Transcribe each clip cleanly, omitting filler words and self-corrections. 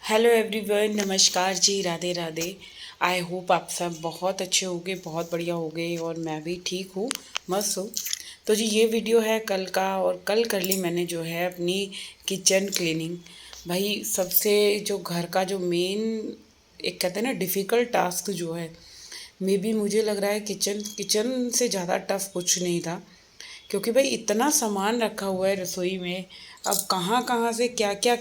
Hello everyone, नमस्कार जी, Radhe Radhe. I hope आप सब बहुत अच्छे होंगे, बहुत बढ़िया होंगे और मैं भी ठीक हूँ, मस्त हूँ। तो जी ये वीडियो है कल का, और कल कर ली मैंने जो है अपनी किचन क्लीनिंग। भाई सबसे जो घर का जो मेन एक कहते हैं ना डिफ़िकल्ट टास्क जो है, मे बी मुझे लग रहा है किचन किचन से ज़्यादा टफ कुछ नहीं था। क्योंकि भाई इतना सामान रखा हुआ है रसोई में, अब कहाँ कहाँ से क्या क्या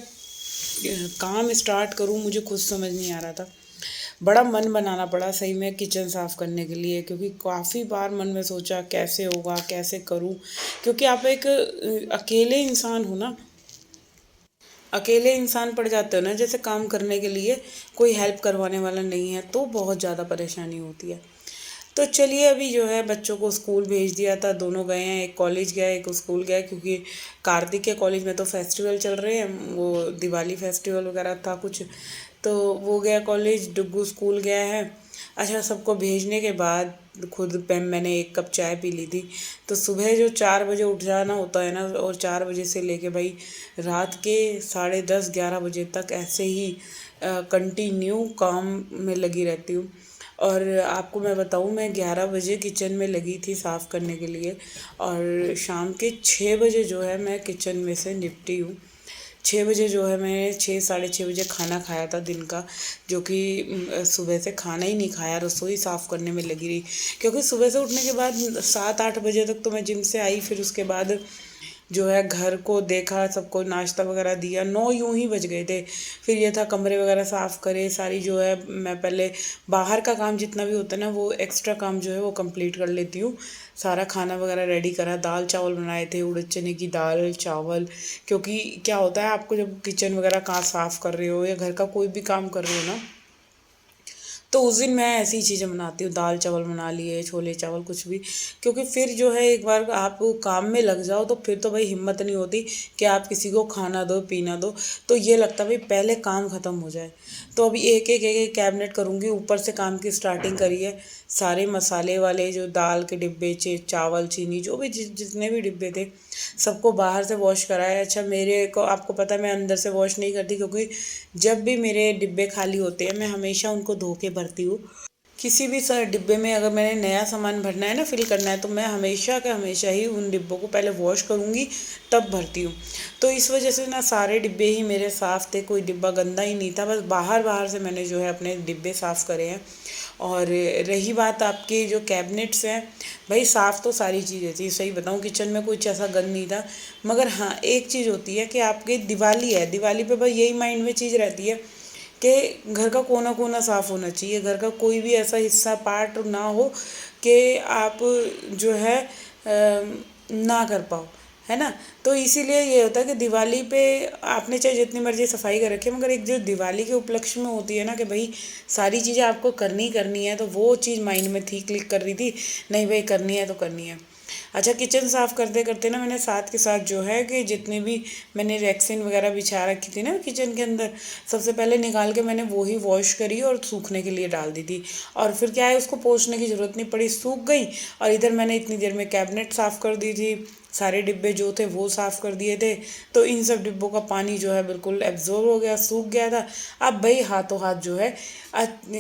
काम स्टार्ट करूँ मुझे खुद समझ नहीं आ रहा था। बड़ा मन बनाना पड़ा सही में किचन साफ़ करने के लिए, क्योंकि काफ़ी बार मन में सोचा कैसे होगा, कैसे करूँ। क्योंकि आप एक अकेले इंसान हो ना, अकेले इंसान पड़ जाते हो ना जैसे काम करने के लिए, कोई हेल्प करवाने वाला नहीं है तो बहुत ज़्यादा परेशानी होती है। तो चलिए अभी जो है बच्चों को स्कूल भेज दिया था, दोनों गए हैं, एक कॉलेज गया एक स्कूल गया, क्योंकि कार्तिक के कॉलेज में तो फेस्टिवल चल रहे हैं, वो दिवाली फेस्टिवल वगैरह था कुछ, तो वो गया कॉलेज, डुग्गू स्कूल गया है। अच्छा, सबको भेजने के बाद खुद पे मैंने एक कप चाय पी ली थी। तो सुबह जो 4 बजे उठ जाना होता है ना, और 4 बजे से लेके भाई रात के 10:30 11 बजे तक ऐसे ही कंटिन्यू काम में लगी रहती हूँ। और आपको मैं बताऊँ, मैं 11 बजे किचन में लगी थी साफ़ करने के लिए, और शाम के 6 बजे जो है मैं किचन में से निपटी हूँ। 6 बजे जो है मैंने 6 साढ़े 6 बजे खाना खाया था दिन का, जो कि सुबह से खाना ही नहीं खाया, रसोई साफ़ करने में लगी रही। क्योंकि सुबह से उठने के बाद 7 8 बजे तक तो मैं जिम से आई, फिर उसके बाद जो है घर को देखा, सबको नाश्ता वगैरह दिया, 9 यूं ही बज गए थे। फिर ये था कमरे वगैरह साफ़ करे, सारी जो है मैं पहले बाहर का काम जितना भी होता है ना वो एक्स्ट्रा काम जो है वो कंप्लीट कर लेती हूँ। सारा खाना वगैरह रेडी करा, दाल चावल बनाए थे, उड़द चने की दाल चावल। क्योंकि क्या होता है, आपको जब किचन वगैरह कहाँ साफ़ कर रहे हो या घर का कोई भी काम कर रहे हो ना, तो उस दिन मैं ऐसी चीज़ें बनाती हूँ, दाल चावल बना लिए, छोले चावल, कुछ भी। क्योंकि फिर जो है एक बार आप काम में लग जाओ तो फिर तो भाई हिम्मत नहीं होती कि आप किसी को खाना दो पीना दो। तो ये लगता है भाई पहले काम ख़त्म हो जाए। तो अभी एक एक कैबिनेट करूँगी, ऊपर से काम की स्टार्टिंग करी है। सारे मसाले वाले जो दाल के डिब्बे, चावल, चीनी, जो भी जितने भी डिब्बे थे, सबको बाहर से वॉश कराया। अच्छा, मेरे को आपको पता है मैं अंदर से वॉश नहीं करती, क्योंकि जब भी मेरे डिब्बे खाली होते हैं मैं हमेशा उनको धो के भरती हूँ। किसी भी डिब्बे में अगर मैंने नया सामान भरना है ना, फिल करना है, तो मैं हमेशा का हमेशा ही उन डिब्बों को पहले वॉश करूँगी, तब भरती हूँ। तो इस वजह से ना सारे डिब्बे ही मेरे साफ़ थे, कोई डिब्बा गंदा ही नहीं था, बस बाहर बाहर से मैंने जो है अपने डिब्बे साफ़ करे हैं। और रही बात आपके जो कैबिनेट्स हैं, भाई साफ़ तो सारी चीज़ें थी, सही बताऊँ किचन में कुछ ऐसा गंद नहीं था। मगर हाँ, एक चीज़ होती है कि आपकी दिवाली है, दिवाली पे भाई यही माइंड में चीज़ रहती है कि घर का कोना कोना साफ़ होना चाहिए, घर का कोई भी ऐसा हिस्सा पार्ट ना हो कि आप जो है ना कर पाओ, है ना। तो इसीलिए ये होता है कि दिवाली पे आपने चाहे जितनी मर्ज़ी सफाई कर रखी है, मगर एक जो दिवाली के उपलक्ष्य में होती है ना कि भाई सारी चीज़ें आपको करनी करनी है, तो वो चीज़ माइंड में थी, क्लिक कर रही थी, नहीं भाई करनी है तो करनी है। अच्छा, किचन साफ़ करते करते ना मैंने साथ के साथ जो है कि जितनी भी मैंने रैक्सीन वगैरह बिछा रखी थी ना किचन के अंदर, सबसे पहले निकाल के मैंने वो ही वॉश करी और सूखने के लिए डाल दी थी। और फिर क्या है, उसको पोंछने की ज़रूरत नहीं पड़ी, सूख गई। और इधर मैंने इतनी देर में कैबिनेट साफ़ कर दी थी, सारे डिब्बे जो थे वो साफ़ कर दिए थे। तो इन सब डिब्बों का पानी जो है बिल्कुल एब्जॉर्ब हो गया, सूख गया था। अब भाई हाथों हाथ जो है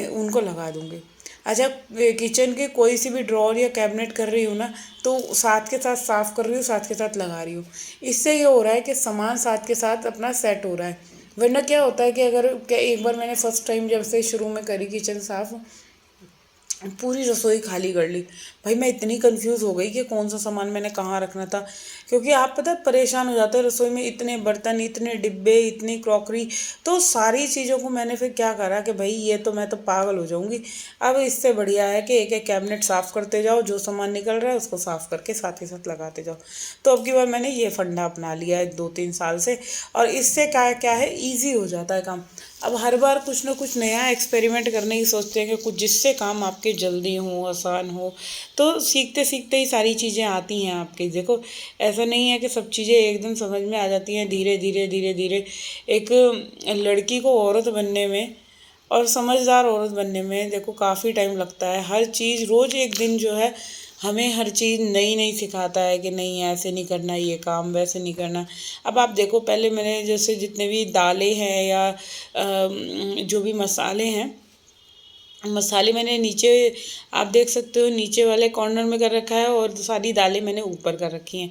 उनको लगा दूँगी। अच्छा, किचन के कोई सी भी ड्रॉर या कैबिनेट कर रही हूँ ना, तो साथ के साथ साफ़ कर रही हूँ, साथ के साथ लगा रही हूँ। इससे ये हो रहा है कि सामान साथ के साथ अपना सेट हो रहा है। वरना क्या होता है कि अगर क्या, एक बार मैंने फर्स्ट टाइम जब से शुरू में करी किचन साफ़, पूरी रसोई खाली कर ली। भाई मैं इतनी कंफ्यूज हो गई कि कौन सा सामान मैंने कहाँ रखना था। क्योंकि आप पता है परेशान हो जाते हो, रसोई में इतने बर्तन, इतने डिब्बे, इतनी क्रॉकरी। तो सारी चीज़ों को मैंने फिर क्या करा कि भाई ये तो मैं तो पागल हो जाऊंगी। अब इससे बढ़िया है कि एक एक कैबिनेट साफ़ करते जाओ, जो सामान निकल रहा है उसको साफ़ करके साथ ही साथ लगाते जाओ। तो अब की बार मैंने ये फंडा अपना लिया है 2 3 साल से, और इससे क्या क्या है, ईजी हो जाता है काम। अब हर बार कुछ ना कुछ नया एक्सपेरिमेंट करने की सोचते हैं कि कुछ जिससे काम आपके जल्दी हो, आसान हो। तो सीखते सीखते ही सारी चीज़ें आती हैं आपके। देखो, ऐसा नहीं है कि सब चीज़ें एकदम समझ में आ जाती हैं, धीरे धीरे धीरे धीरे। एक लड़की को औरत बनने में और समझदार औरत बनने में देखो काफ़ी टाइम लगता है। हर चीज़ रोज़ एक दिन जो है हमें हर चीज़ नई नई सिखाता है कि नहीं ऐसे नहीं करना ये काम, वैसे नहीं करना। अब आप देखो, पहले मैंने जैसे जितने भी दालें हैं या जो भी मसाले हैं, मसाले मैंने नीचे, आप देख सकते हो नीचे वाले कॉर्नर में कर रखा है और सारी दालें मैंने ऊपर कर रखी हैं।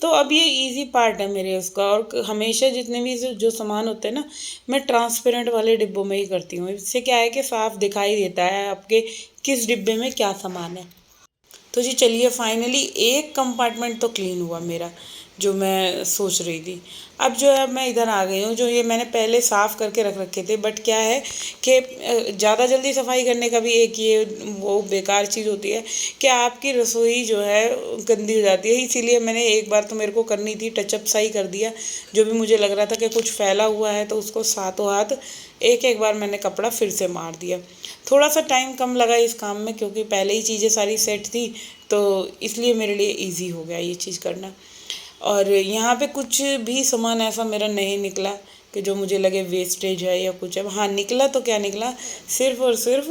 तो अब ये इजी पार्ट है मेरे उसका। और हमेशा जितने भी जो सामान होते हैं ना, मैं ट्रांसपेरेंट वाले डिब्बों में ही करती हूँ। इससे क्या है कि साफ दिखाई देता है आपके किस डिब्बे में क्या सामान है। तो जी चलिए, फाइनली एक कंपार्टमेंट तो क्लीन हुआ मेरा, जो मैं सोच रही थी। अब जो है मैं इधर आ गई हूँ। जो ये मैंने पहले साफ़ करके रख रखे थे, बट क्या है कि ज़्यादा जल्दी सफाई करने का भी एक ये वो बेकार चीज़ होती है कि आपकी रसोई जो है गंदी हो जाती है। इसीलिए मैंने एक बार तो मेरे को करनी थी, टचअप सा ही कर दिया। जो भी मुझे लग रहा था कि कुछ फैला हुआ है, तो उसको सातों हाथ एक एक बार मैंने कपड़ा फिर से मार दिया। थोड़ा सा टाइम कम लगा इस काम में, क्योंकि पहले ही चीज़ें सारी सेट थी, तो इसलिए मेरे लिए इजी हो गया ये चीज़ करना। और यहाँ पे कुछ भी सामान ऐसा मेरा नहीं निकला कि जो मुझे लगे वेस्टेज है या कुछ है। हाँ, निकला तो क्या निकला, सिर्फ़ और सिर्फ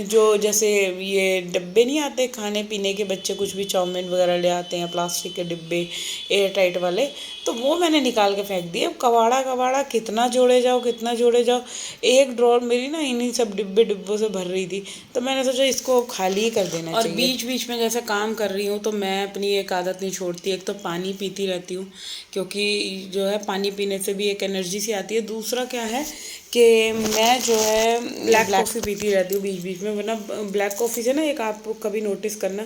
जो जैसे ये डब्बे नहीं आते खाने पीने के, बच्चे कुछ भी चाउमीन वगैरह ले आते हैं प्लास्टिक के डिब्बे एयर टाइट वाले, तो वो मैंने निकाल के फेंक दिए। अब कबाड़ा कबाड़ा कितना जोड़े जाओ, कितना जोड़े जाओ। एक ड्रॉर मेरी ना इन्हीं सब डिब्बों से भर रही थी, तो मैंने सोचा इसको खाली ही कर देना चाहिए। और बीच बीच में जैसे काम कर रही हूँ तो मैं अपनी एक आदत नहीं छोड़ती। एक तो पानी पीती रहती हूँ, क्योंकि जो है पानी पीने से भी एक एनर्जी सी आती है। दूसरा क्या है कि मैं जो है ब्लैक कॉफ़ी पीती रहती हूँ बीच बीच में। वरना ब्लैक कॉफ़ी से ना, एक आप कभी नोटिस करना,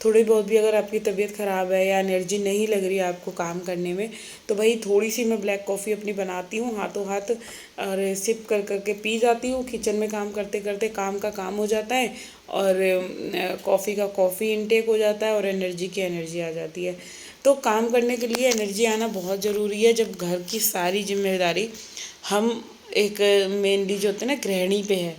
थोड़ी बहुत भी अगर आपकी तबीयत ख़राब है या एनर्जी नहीं लग रही है आपको काम करने में, तो भाई थोड़ी सी मैं ब्लैक कॉफ़ी अपनी बनाती हूँ हाथों हाथ, और सिप कर करके पी जाती हूँ। किचन में काम करते करते काम का काम हो जाता है, और कॉफ़ी का कॉफ़ी इनटेक हो जाता है, और एनर्जी की एनर्जी आ जाती है। तो काम करने के लिए एनर्जी आना बहुत ज़रूरी है। जब घर की सारी जिम्मेदारी हम एक मेनली जो होते हैं ना गृहिणी पे है।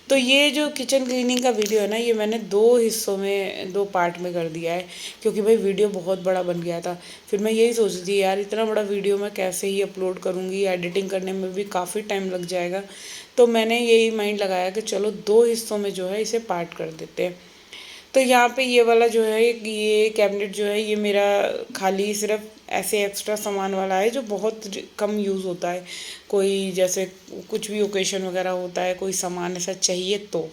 तो ये जो किचन क्लीनिंग का वीडियो है ना, ये मैंने 2 हिस्सों में, 2 पार्ट में कर दिया है, क्योंकि भाई वीडियो बहुत बड़ा बन गया था। फिर मैं यही सोच रही थी यार, इतना बड़ा वीडियो मैं कैसे ही अपलोड करूँगी, एडिटिंग करने में भी काफ़ी टाइम लग जाएगा। तो मैंने यही माइंड लगाया कि चलो 2 हिस्सों में जो है इसे पार्ट कर देते हैं। तो यहाँ पे ये वाला जो है, ये कैबिनेट जो है, ये मेरा खाली सिर्फ ऐसे एक्स्ट्रा सामान वाला है, जो बहुत कम यूज़ होता है। कोई जैसे कुछ भी ओकेशन वगैरह होता है, कोई सामान ऐसा चाहिए तो।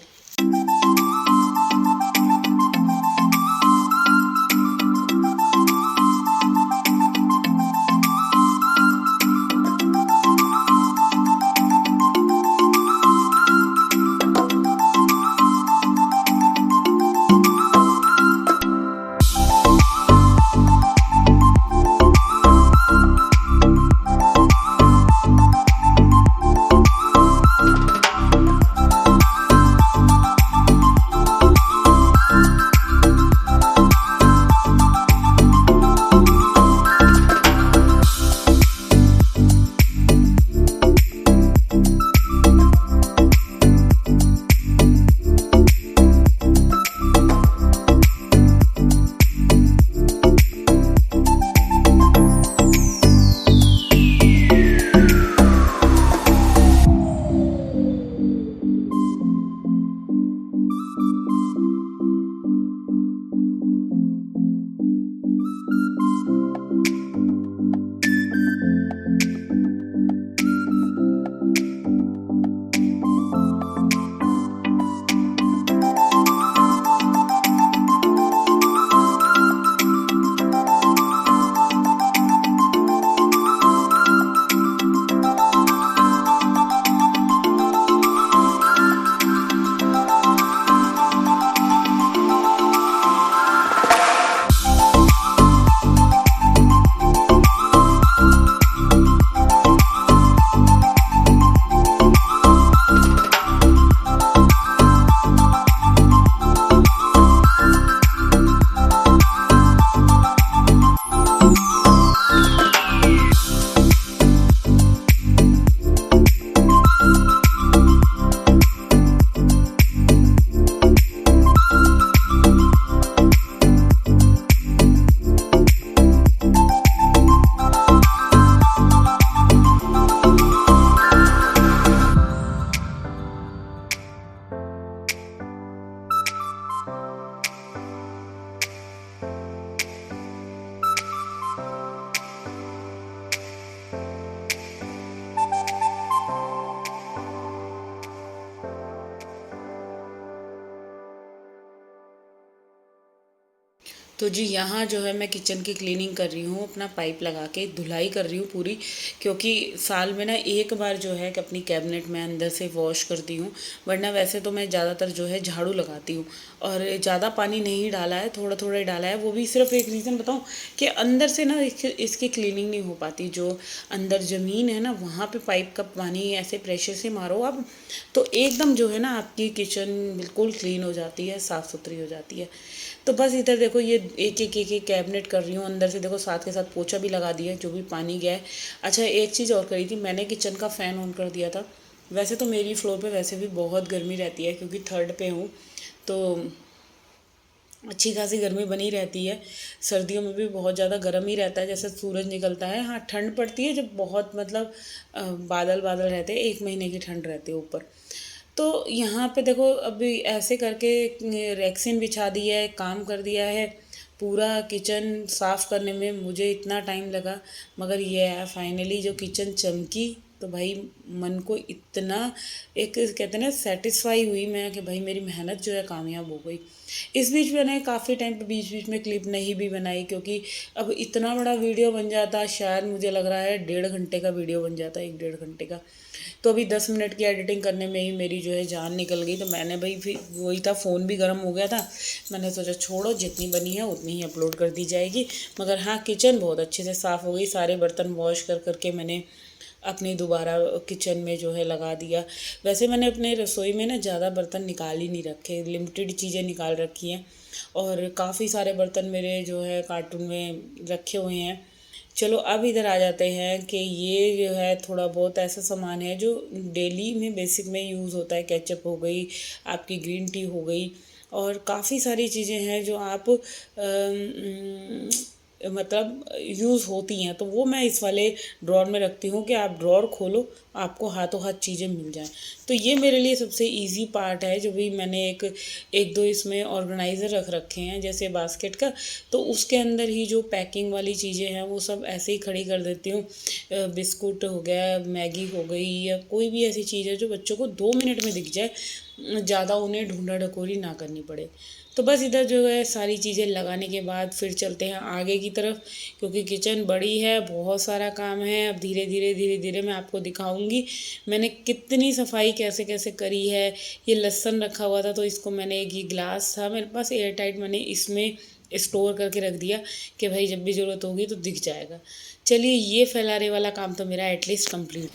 तो जी यहाँ जो है मैं किचन की क्लीनिंग कर रही हूँ, अपना पाइप लगा के धुलाई कर रही हूँ पूरी, क्योंकि साल में ना एक बार जो है कि अपनी कैबिनेट में अंदर से वॉश करती हूँ, वरना वैसे तो मैं ज़्यादातर जो है झाड़ू लगाती हूँ। और ज़्यादा पानी नहीं डाला है, थोड़ा थोड़ा ही डाला है, वो भी सिर्फ एक रीज़न बताऊँ कि अंदर से ना इसकी क्लीनिंग नहीं हो पाती। जो अंदर ज़मीन है ना वहाँ पे पाइप का पानी ऐसे प्रेशर से मारो आप, तो एकदम जो है ना आपकी किचन बिल्कुल क्लीन हो जाती है, साफ़ सुथरी हो जाती है। तो बस इधर देखो ये एक कैबिनेट कर रही हूँ अंदर से, देखो साथ के साथ पोछा भी लगा दिया है जो भी पानी गया है। अच्छा एक चीज़ और करी थी मैंने, किचन का फ़ैन ऑन कर दिया था। वैसे तो मेरी फ्लोर पे वैसे भी बहुत गर्मी रहती है क्योंकि थर्ड पे हूँ, तो अच्छी खासी गर्मी बनी रहती है। सर्दियों में भी बहुत ज़्यादा गर्म ही रहता है, जैसे सूरज निकलता है। हाँ ठंड पड़ती है जब बहुत मतलब बादल बादल रहते हैं, 1 महीने की ठंड रहती है ऊपर। तो यहाँ पे देखो अभी ऐसे करके रैक्सीन बिछा दी है, काम कर दिया है। पूरा किचन साफ़ करने में मुझे इतना टाइम लगा, मगर ये है फाइनली जो किचन चमकी, तो भाई मन को इतना एक कहते हैं ना सेटिस्फाई हुई मैं कि भाई मेरी मेहनत जो है कामयाब हो गई। इस बीच मैंने काफ़ी टाइम पे बीच बीच में क्लिप नहीं भी बनाई, क्योंकि अब इतना बड़ा वीडियो बन जाता, शायद मुझे लग रहा है 1.5 घंटे का वीडियो बन जाता, 1-1.5 घंटे का। तो अभी 10 मिनट की एडिटिंग करने में ही मेरी जो है जान निकल गई। तो मैंने भाई फिर वही था, फ़ोन भी गर्म हो गया था, मैंने सोचा छोड़ो जितनी बनी है उतनी ही अपलोड कर दी जाएगी। मगर हाँ किचन बहुत अच्छे से साफ़ हो गई, सारे बर्तन वॉश कर करके मैंने अपनी दोबारा किचन में जो है लगा दिया। वैसे मैंने अपने रसोई में ना ज़्यादा बर्तन निकाल ही नहीं रखे, लिमिटेड चीज़ें निकाल रखी हैं, और काफ़ी सारे बर्तन मेरे जो है कार्टून में रखे हुए हैं। चलो अब इधर आ जाते हैं कि ये जो है थोड़ा बहुत ऐसा सामान है जो डेली में बेसिक में यूज़ होता है। केचप हो गई, आपकी ग्रीन टी हो गई, और काफ़ी सारी चीज़ें हैं जो आप मतलब यूज़ होती हैं, तो वो मैं इस वाले ड्रॉर में रखती हूँ कि आप ड्रॉर खोलो आपको हाथों हाथ चीज़ें मिल जाएं। तो ये मेरे लिए सबसे इजी पार्ट है। जो भी मैंने एक दो इसमें ऑर्गेनाइज़र रख रखे हैं जैसे बास्केट का, तो उसके अंदर ही जो पैकिंग वाली चीज़ें हैं वो सब ऐसे ही खड़ी कर देती हूँ। बिस्कुट हो गया, मैगी हो गई, या कोई भी ऐसी चीज़ है जो बच्चों को 2 मिनट में दिख जाए, ज़्यादा उन्हें ढूंढा ढकोरी ना करनी पड़े। तो बस इधर जो है सारी चीज़ें लगाने के बाद फिर चलते हैं आगे की तरफ, क्योंकि किचन बड़ी है, बहुत सारा काम है। अब धीरे धीरे मैं आपको दिखाऊंगी मैंने कितनी सफाई कैसे कैसे करी है। ये लहसुन रखा हुआ था तो इसको मैंने, एक ये ग्लास था मेरे पास एयर टाइट, मैंने इसमें स्टोर करके रख दिया कि भाई जब भी ज़रूरत होगी तो दिख जाएगा। चलिए ये फैलाने वाला काम तो मेरा एटलीस्ट कंप्लीट।